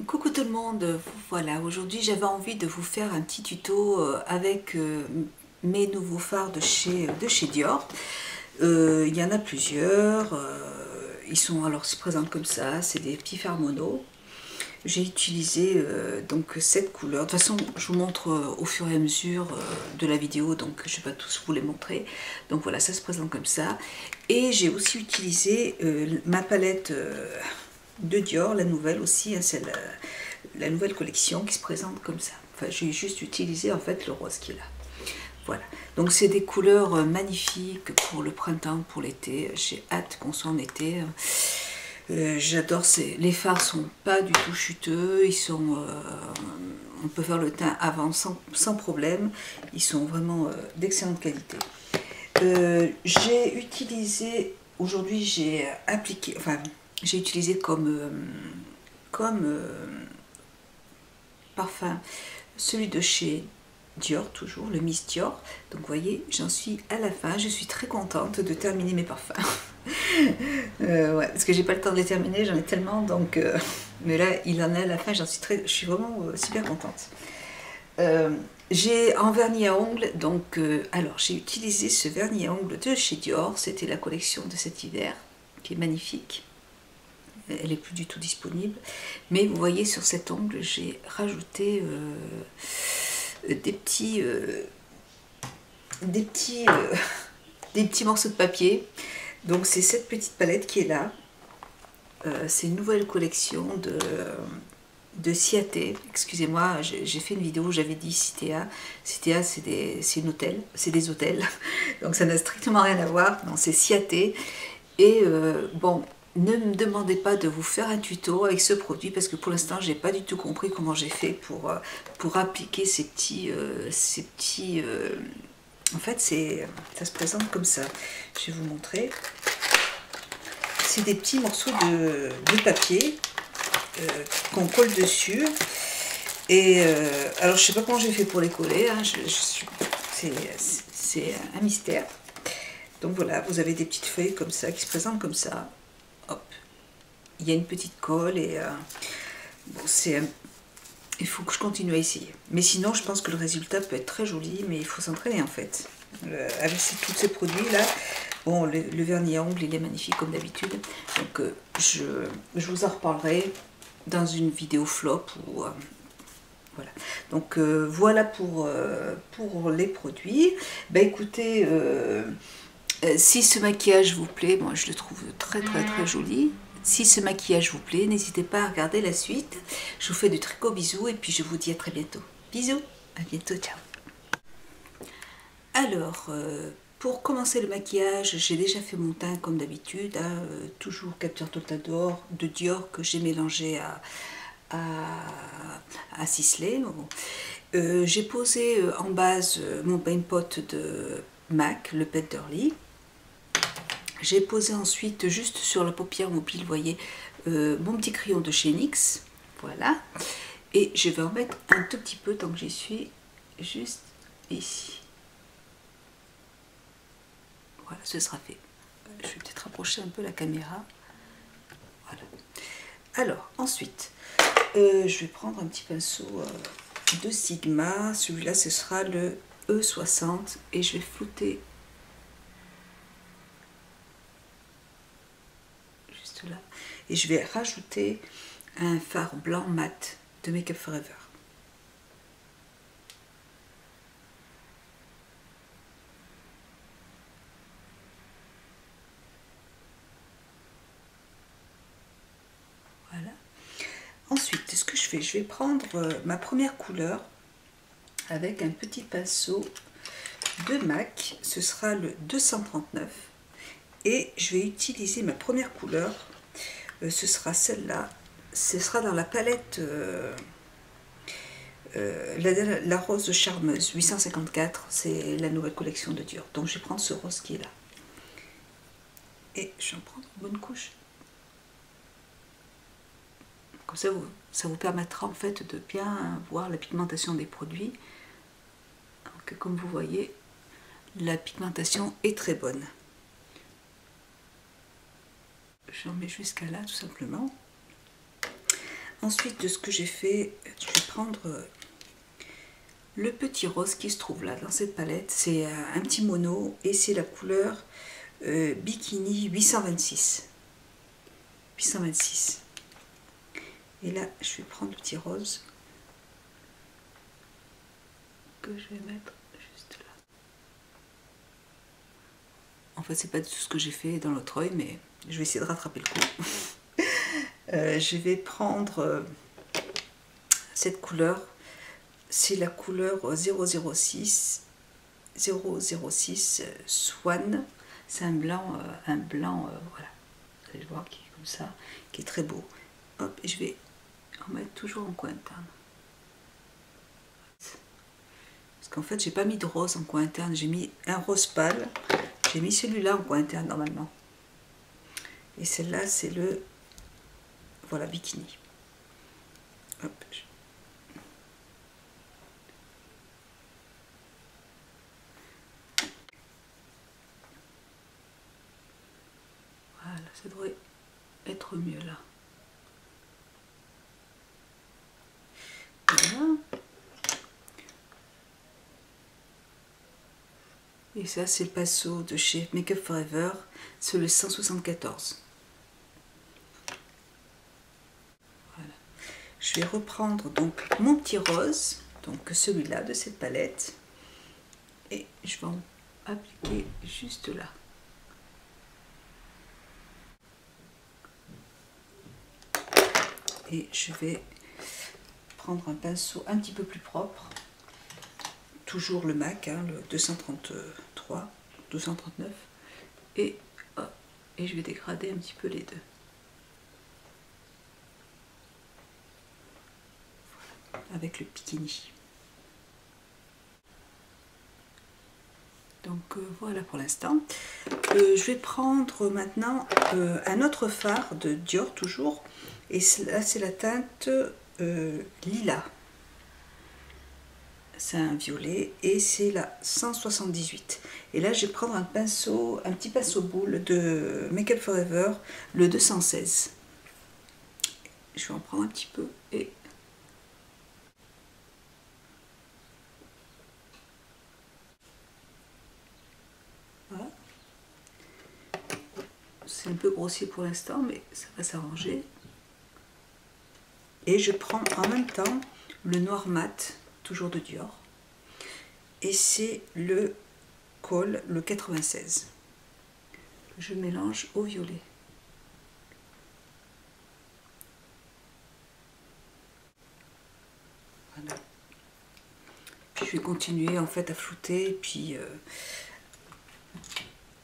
Coucou tout le monde, voilà, aujourd'hui j'avais envie de vous faire un petit tuto avec mes nouveaux fards de chez Dior. Il y en a plusieurs, alors ils se présentent comme ça, c'est des petits fards mono. J'ai utilisé donc cette couleur, de toute façon je vous montre au fur et à mesure de la vidéo, donc je ne vais pas tous vous les montrer. Donc voilà, ça se présente comme ça. Et j'ai aussi utilisé ma palette de Dior, la nouvelle aussi, hein, c'est la nouvelle collection qui se présente comme ça. Enfin, j'ai juste utilisé en fait le rose qui est là. Voilà, donc c'est des couleurs magnifiques pour le printemps, pour l'été. J'ai hâte qu'on soit en été. J'adore, les fards sont pas du tout chuteux, ils sont, on peut faire le teint avant sans problème, ils sont vraiment d'excellente qualité. J'ai utilisé, aujourd'hui j'ai appliqué, enfin j'ai utilisé comme parfum celui de chez Dior, toujours le Miss Dior. Donc vous voyez, j'en suis à la fin, je suis très contente de terminer mes parfums. Ouais, parce que j'ai pas le temps de les terminer, j'en ai tellement, donc mais là il en est à la fin, je suis vraiment super contente. J'ai en vernis à ongles, donc alors j'ai utilisé ce vernis à ongles de chez Dior, c'était la collection de cet hiver qui est magnifique. Elle est plus du tout disponible, mais vous voyez sur cet ongle j'ai rajouté des petits morceaux de papier. Donc c'est cette petite palette qui est là. C'est une nouvelle collection de Ciaté. Excusez-moi, j'ai fait une vidéo où j'avais dit Citea. Citea, c'est des hôtels. Donc ça n'a strictement rien à voir. Non, c'est Ciaté. Et bon, ne me demandez pas de vous faire un tuto avec ce produit parce que pour l'instant, j'ai pas du tout compris comment j'ai fait pour appliquer ces petits en fait, ça se présente comme ça. Je vais vous montrer. C'est des petits morceaux de papier qu'on colle dessus. Et alors, je sais pas comment j'ai fait pour les coller. Hein. C'est un mystère. Donc voilà, vous avez des petites feuilles comme ça qui se présentent comme ça. Hop. Il y a une petite colle et bon, il faut que je continue à essayer. Mais sinon, je pense que le résultat peut être très joli, mais il faut s'entraîner en fait. Avec tous ces produits-là, bon, le vernis à ongles, il est magnifique comme d'habitude. Donc, je vous en reparlerai dans une vidéo flop. Voilà. Donc, voilà pour les produits. Bah écoutez, si ce maquillage vous plaît, moi je le trouve très joli. Si ce maquillage vous plaît, n'hésitez pas à regarder la suite. Je vous fais de très gros bisous et puis je vous dis à très bientôt. Bisous, à bientôt, ciao. Alors, pour commencer le maquillage, j'ai déjà fait mon teint comme d'habitude, hein, toujours Capture Total de Dior que j'ai mélangé à Sisley. J'ai posé en base mon paint pot de MAC, le Painterly. J'ai posé ensuite juste sur la paupière mobile, vous voyez, mon petit crayon de chez NYX, voilà. Et je vais en mettre un tout petit peu tant que j'y suis, juste ici. Voilà, ce sera fait. Je vais peut-être rapprocher un peu la caméra. Voilà. Alors, ensuite, je vais prendre un petit pinceau de Sigma. Celui-là, ce sera le E60 et je vais flouter là, et je vais rajouter un fard blanc mat de Make Up For Ever. Voilà. Ensuite, ce que je fais, je vais prendre ma première couleur avec un petit pinceau de MAC, ce sera le 239. Et je vais utiliser ma première couleur, ce sera celle-là, ce sera dans la palette la rose charmeuse 854, c'est la nouvelle collection de Dior. Donc je vais prendre ce rose qui est là. Et je vais en prendre une bonne couche. Comme ça vous permettra en fait de bien voir la pigmentation des produits. Donc, comme vous voyez, la pigmentation est très bonne. J'en mets jusqu'à là tout simplement. ensuite de ce que j'ai fait, je vais prendre le petit rose qui se trouve là dans cette palette. C'est un petit mono et c'est la couleur Bikini 826. Et là, je vais prendre le petit rose que je vais mettre juste là. En fait, c'est pas du tout ce que j'ai fait dans l'autre œil, mais je vais essayer de rattraper le coup. Je vais prendre cette couleur. C'est la couleur 006 Swan. C'est un blanc, voilà. Vous allez voir qui est comme ça, qui est très beau. Hop, et je vais en mettre toujours en coin interne. Parce qu'en fait, j'ai pas mis de rose en coin interne, j'ai mis un rose pâle. J'ai mis celui-là en coin interne normalement. Et celle-là, c'est le, voilà, bikini. Hop. Voilà, ça devrait être mieux là. Voilà. Et ça, c'est le pinceau de chez Make Up For Ever, c'est le 174. Voilà. Je vais reprendre donc mon petit rose, donc celui-là de cette palette, et je vais en appliquer juste là. Et je vais prendre un pinceau un petit peu plus propre, toujours le MAC, hein, le 233, 239, et je vais dégrader un petit peu les deux. Voilà, avec le bikini. Donc voilà pour l'instant. Je vais prendre maintenant un autre fard de Dior toujours, et là c'est la teinte lilas. C'est un violet et c'est la 178. Et là je vais prendre un pinceau, un petit pinceau boule de Make Up For Ever, le 216. Je vais en prendre un petit peu et voilà. C'est un peu grossier pour l'instant, mais ça va s'arranger. Et je prends en même temps le noir mat, toujours de Dior. Et c'est le col, le 96. Je mélange au violet. Voilà. Puis je vais continuer en fait à flouter, puis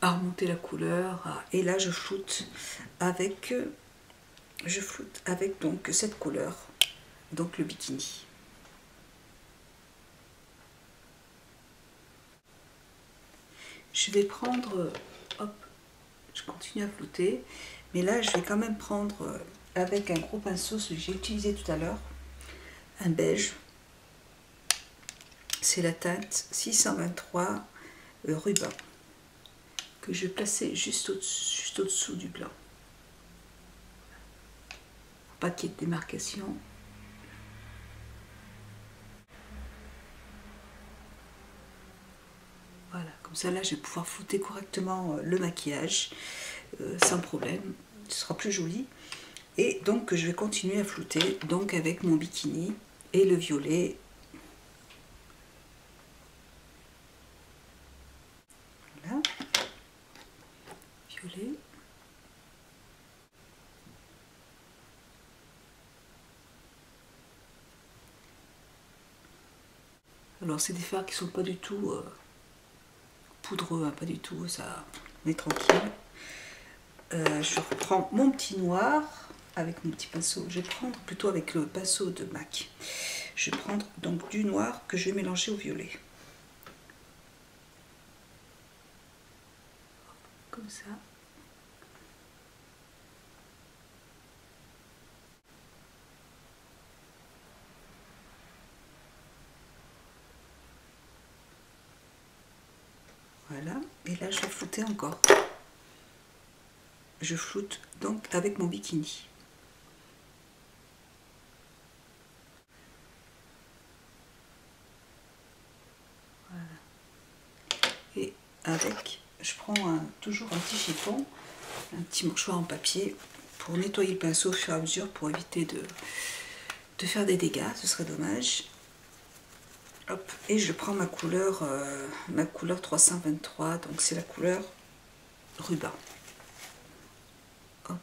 à remonter la couleur. Et là je floute avec donc cette couleur, donc le bikini. Je vais prendre, hop, je continue à flouter, mais là je vais quand même prendre avec un gros pinceau, celui que j'ai utilisé tout à l'heure, un beige. C'est la teinte 623 ruban que je vais placer juste au-dessous du blanc. Pas qu'il y ait de démarcation. Voilà, comme ça là je vais pouvoir flouter correctement le maquillage sans problème, ce sera plus joli. Et donc je vais continuer à flouter donc avec mon bikini et le violet. Voilà, violet. Alors c'est des fards qui sont pas du tout poudreux, hein, pas du tout, ça, on est tranquille. Je reprends mon petit noir avec mon petit pinceau. Je vais prendre plutôt avec le pinceau de MAC. Je vais prendre donc du noir que je vais mélanger au violet. Comme ça. Voilà, et là je vais flouter encore. Je floute donc avec mon bikini. avec, je prends toujours un petit chiffon, un petit mouchoir en papier pour nettoyer le pinceau au fur et à mesure pour éviter de faire des dégâts, ce serait dommage. Hop, et je prends ma couleur 323, donc c'est la couleur ruban. Hop.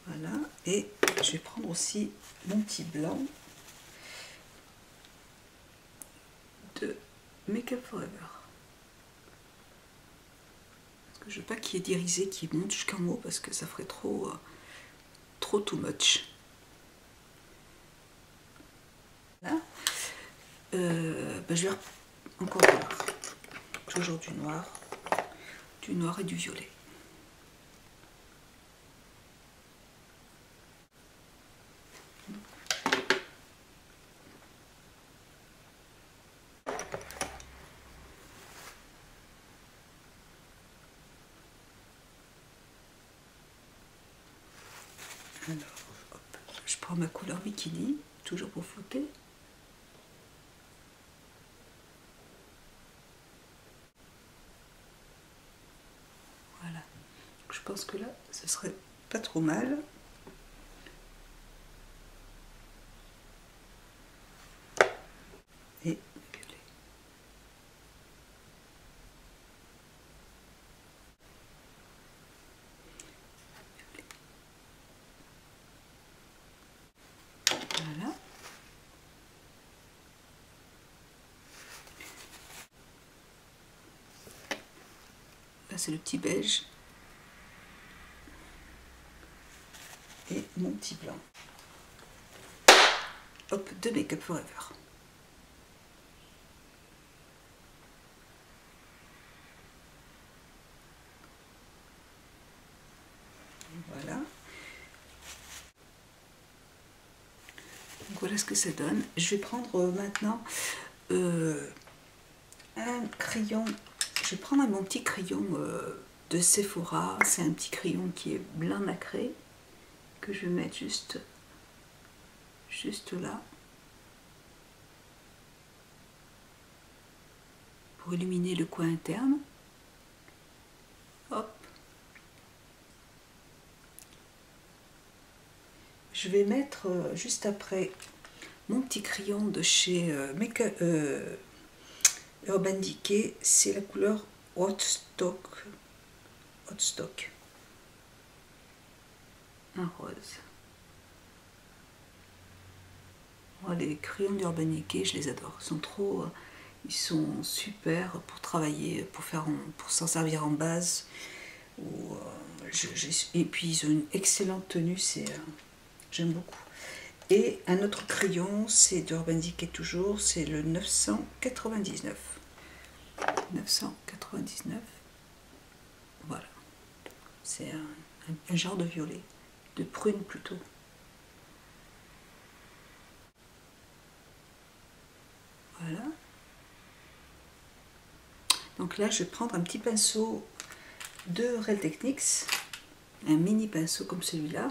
Voilà, et je vais prendre aussi mon petit blanc de Make Up For Ever. Parce que je veux pas qu'il y ait d'irisé qui monte jusqu'en haut parce que ça ferait trop too much. Voilà. Je vais encore voir. Toujours du noir et du violet. Alors, hop, je prends ma couleur bikini, toujours pour flouter. Voilà. Je pense que là, ce serait pas trop mal. Et violet. Voilà. Là, c'est le petit beige. Et mon petit blanc. Hop, de Make Up For Ever. Voilà. Donc voilà ce que ça donne. Je vais prendre maintenant un crayon. Je vais prendre mon petit crayon de Sephora. C'est un petit crayon qui est blanc nacré que je vais mettre juste là pour illuminer le coin interne. Hop. Je vais mettre juste après mon petit crayon de chez Urban Decay, c'est la couleur Hot Stock, un rose. Moi, les crayons d'Urban Decay, je les adore. Ils sont super pour travailler, pour s'en servir en base. Et puis ils ont une excellente tenue, j'aime beaucoup. Et un autre crayon, c'est d'Urban Decay toujours, c'est le 999. 999. Voilà. C'est un genre de violet, de prune plutôt. Voilà. Donc là, je vais prendre un petit pinceau de Real Techniques, un mini pinceau comme celui-là,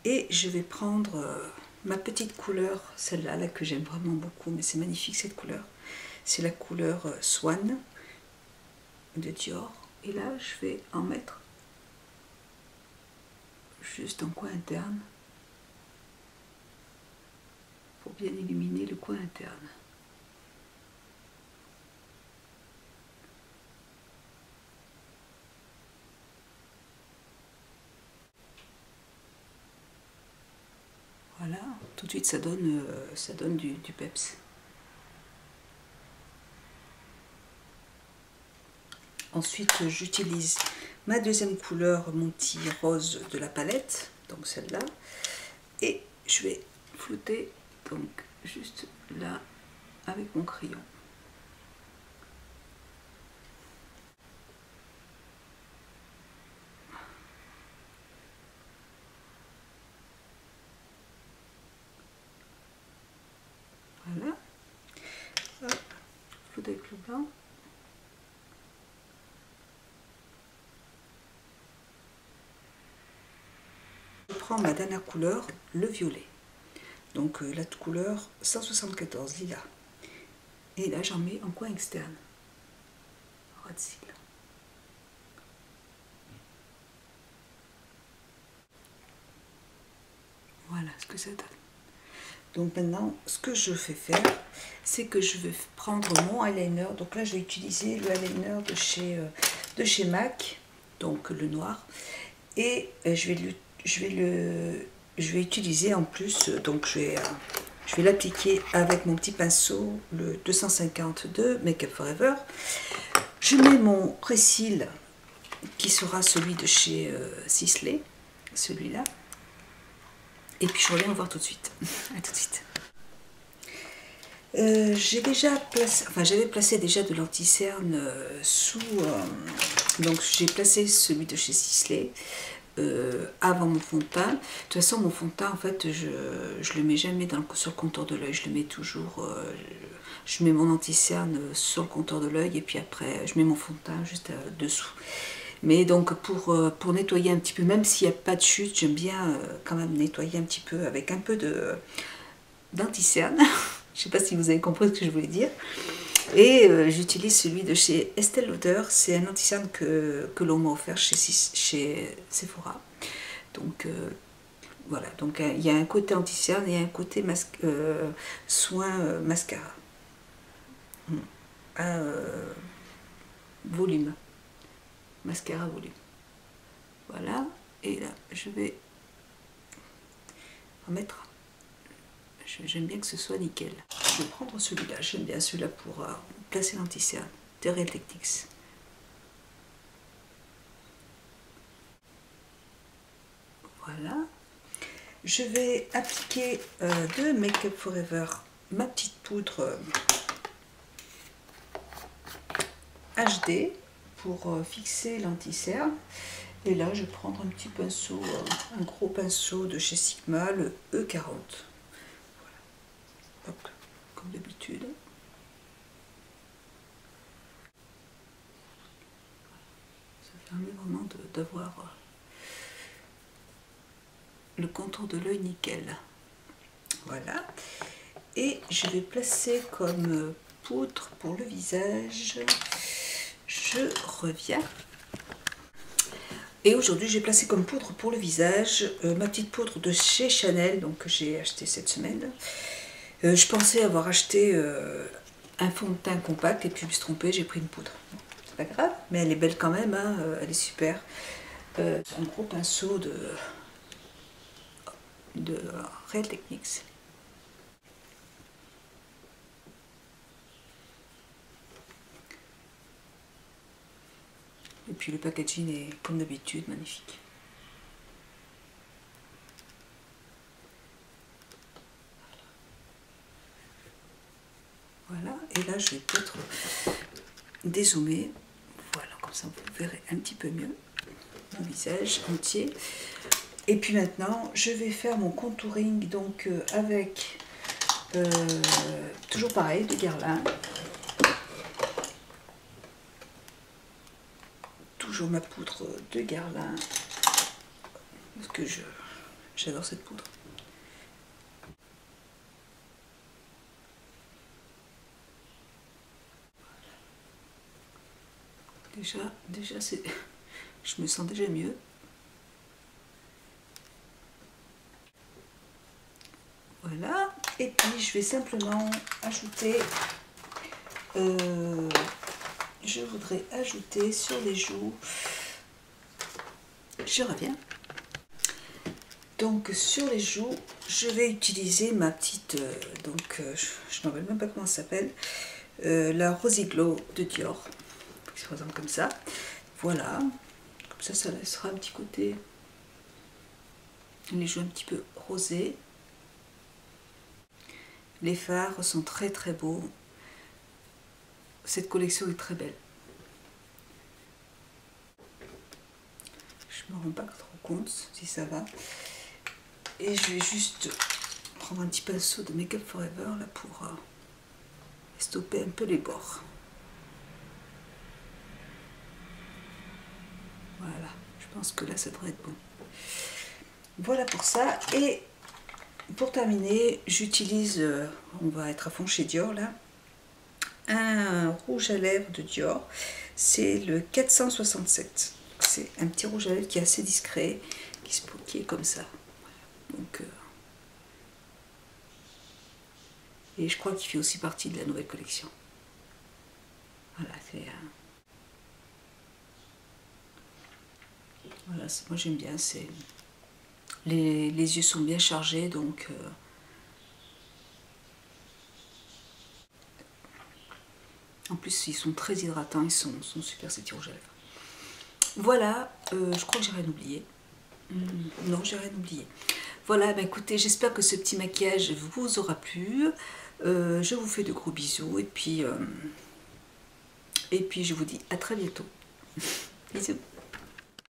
et je vais prendre ma petite couleur, celle-là là, que j'aime vraiment beaucoup, mais c'est magnifique cette couleur. C'est la couleur Swan de Dior. Et là, je vais en mettre juste en coin interne pour bien illuminer le coin interne. Voilà, tout de suite ça donne du peps. Ensuite, j'utilise ma deuxième couleur, mon petit rose de la palette, donc celle-là, et je vais flouter donc juste là avec mon crayon. Voilà. Hop, floute avec le blanc. Je prends ma dernière couleur, le violet. Donc la couleur 174 lilas. Et là, j'en mets en coin externe. Ras de cils. Voilà ce que ça donne. Donc maintenant, ce que je fais faire, c'est que je vais prendre mon eyeliner. Donc là, je vais utiliser le eyeliner de chez MAC, donc le noir. Et je vais utiliser en plus, donc je vais l'appliquer avec mon petit pinceau, le 250 de Make Up For Ever. Je mets mon pré-cils, qui sera celui de chez Sisley, celui-là. Et puis je reviens vous voir tout de suite. À tout de suite. J'ai déjà placé, enfin j'avais placé déjà de l'anti-cerne sous, donc j'ai placé celui de chez Sisley avant mon fond de teint. De toute façon mon fond de teint en fait je le mets jamais sur le contour de l'œil, je le mets toujours, je mets mon anti-cerne sur le contour de l'œil et puis après je mets mon fond de teint juste dessous. Mais donc pour nettoyer un petit peu, même s'il n'y a pas de chute, j'aime bien quand même nettoyer un petit peu avec un peu d'anti-cerne. Je ne sais pas si vous avez compris ce que je voulais dire. Et j'utilise celui de chez Estée Lauder. C'est un anti-cerne que l'on m'a offert chez Sephora. Donc voilà, donc il y a un côté anti-cerne et un côté soin mascara. Volume. Mascara volume. Voilà, et là je vais en mettre. J'aime bien que ce soit nickel. Je vais prendre celui-là, j'aime bien celui-là pour placer l'anti-cerne de Real Techniques. Voilà. Je vais appliquer de Make Up For Ever ma petite poudre HD pour fixer l'anti-cerne. Et là, je vais prendre un petit pinceau, un gros pinceau de chez Sigma, le E40. Voilà. Hop, comme d'habitude. Ça permet vraiment d'avoir le contour de l'œil nickel. Voilà. Et je vais placer comme poudre pour le visage. Je reviens. Et aujourd'hui, j'ai placé comme poudre pour le visage ma petite poudre de chez Chanel, donc que j'ai acheté cette semaine. Je pensais avoir acheté un fond de teint compact et puis je me suis trompée, j'ai pris une poudre. C'est pas grave, mais elle est belle quand même, hein, elle est super. Un gros pinceau de Real Techniques. Et puis le packaging est comme d'habitude magnifique. Voilà, et là je vais peut-être dézoomer. Voilà, comme ça vous verrez un petit peu mieux mon visage entier. Et puis maintenant, je vais faire mon contouring donc avec toujours pareil, de Guerlain. Toujours ma poudre de Guerlain. Parce que j'adore cette poudre. Déjà c'est, je me sens déjà mieux. Voilà, et puis je vais simplement ajouter, je voudrais ajouter sur les joues, je reviens. Donc sur les joues, je vais utiliser ma petite, donc je ne me rappelle même pas comment ça s'appelle, la Rosy Glow de Dior, qui se présente comme ça. Voilà, comme ça laissera un petit côté, les joues un petit peu rosées. Les fards sont très très beaux. Cette collection est très belle. Je me rends pas trop compte si ça va. Et je vais juste prendre un petit pinceau de Make Up For Ever là pour stopper un peu les bords. Voilà, je pense que là ça devrait être bon. Voilà pour ça. Et pour terminer, j'utilise, on va être à fond chez Dior là, un rouge à lèvres de Dior. C'est le 467. C'est un petit rouge à lèvres qui est assez discret, qui est comme ça. Donc, et je crois qu'il fait aussi partie de la nouvelle collection. Voilà, c'est... Voilà, moi j'aime bien. Les yeux sont bien chargés, donc... En plus, ils sont très hydratants, ils sont super ces petits rouges à lèvres. Voilà, je crois que j'ai rien oublié. Non, j'ai rien oublié. Voilà, bah écoutez, j'espère que ce petit maquillage vous aura plu. Je vous fais de gros bisous et puis je vous dis à très bientôt. Bisous.